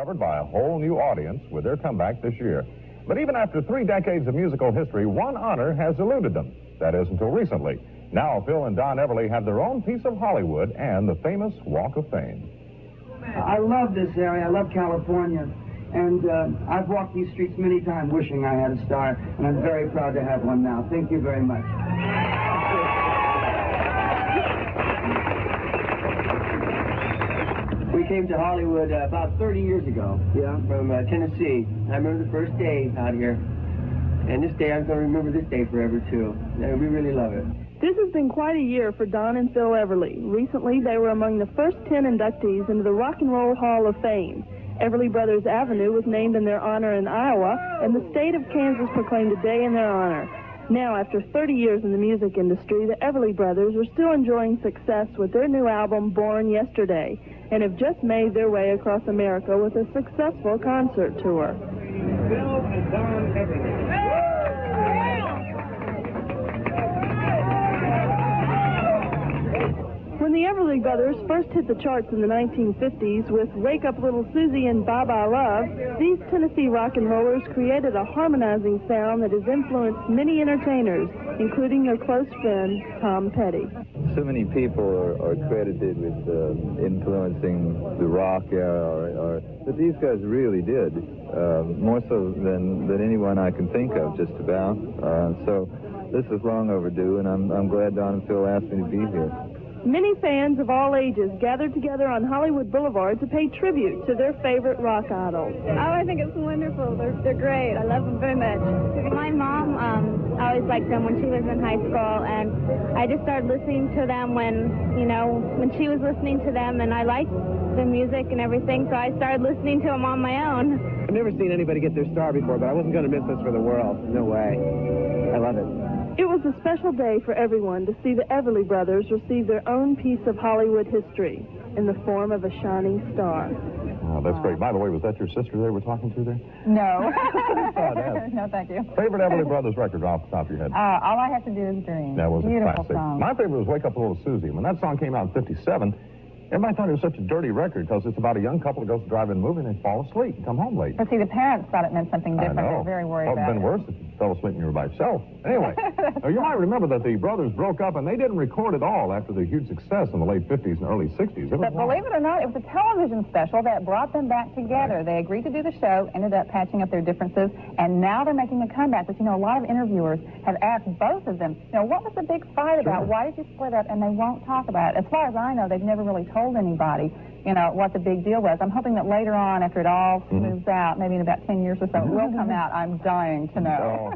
rediscovered by a whole new audience with their comeback this year. But even after 3 decades of musical history, one honor has eluded them. That is, until recently. Now, Phil and Don Everly have their own piece of Hollywood and the famous Walk of Fame. I love this area. I love California. And I've walked these streets many times wishing I had a star, and I'm very proud to have one now. Thank you very much. We came to Hollywood about 30 years ago. Yeah. From Tennessee. I remember the first day out here. And this day, I'm going to remember this day forever, too. And we really love it. This has been quite a year for Don and Phil Everly. Recently, they were among the first 10 inductees into the Rock and Roll Hall of Fame. Everly Brothers Avenue was named in their honor in Iowa, and the state of Kansas proclaimed a day in their honor. Now, after 30 years in the music industry, the Everly Brothers are still enjoying success with their new album, Born Yesterday, and have just made their way across America with a successful concert tour. Phil and Don Everly. When the Everly Brothers first hit the charts in the 1950s with Wake Up Little Susie and Bye Bye Love, these Tennessee rock and rollers created a harmonizing sound that has influenced many entertainers, including their close friend, Tom Petty. So many people are credited with influencing the rock era, but these guys really did, more so than anyone I can think of, just about. So this is long overdue, and I'm glad Don and Phil asked me to be here. Many fans of all ages gathered together on Hollywood Boulevard to pay tribute to their favorite rock idols. Oh, I think it's wonderful. They're great. I love them very much. My mom always liked them when she was in high school, and I just started listening to them when she was listening to them, and I liked the music and everything, so I started listening to them on my own. I've never seen anybody get their star before, but I wasn't going to miss this for the world. No way. I love it. It was a special day for everyone to see the Everly Brothers receive their own piece of Hollywood history in the form of a shining star. Oh, that's great. By the way, was that your sister they were talking to there? No. No, thank you. Favorite Everly Brothers record off the top of your head? All I Have to Do Is Dream. That was Beautiful a classic. song. My favorite was Wake Up Little Susie. When that song came out in '57, everybody thought it was such a dirty record because it's about a young couple that goes to drive-in movie and they fall asleep and come home late. But see, the parents thought it meant something different. They were very worried about it. It would have been worse if you fell asleep and you were by yourself. Anyway, you might remember that the brothers broke up and they didn't record at all after the huge success in the late 50s and early 60s. But believe it or not, it was a television special that brought them back together. Right. They agreed to do the show, ended up patching up their differences, and now they're making a comeback. But, a lot of interviewers have asked both of them, what was the big fight about? Why did you split up? And they won't talk about it. As far as I know, they've never really told anybody, what the big deal was. I'm hoping that later on, after it all smooths out, maybe in about 10 years or so, it will come out. I'm dying to know.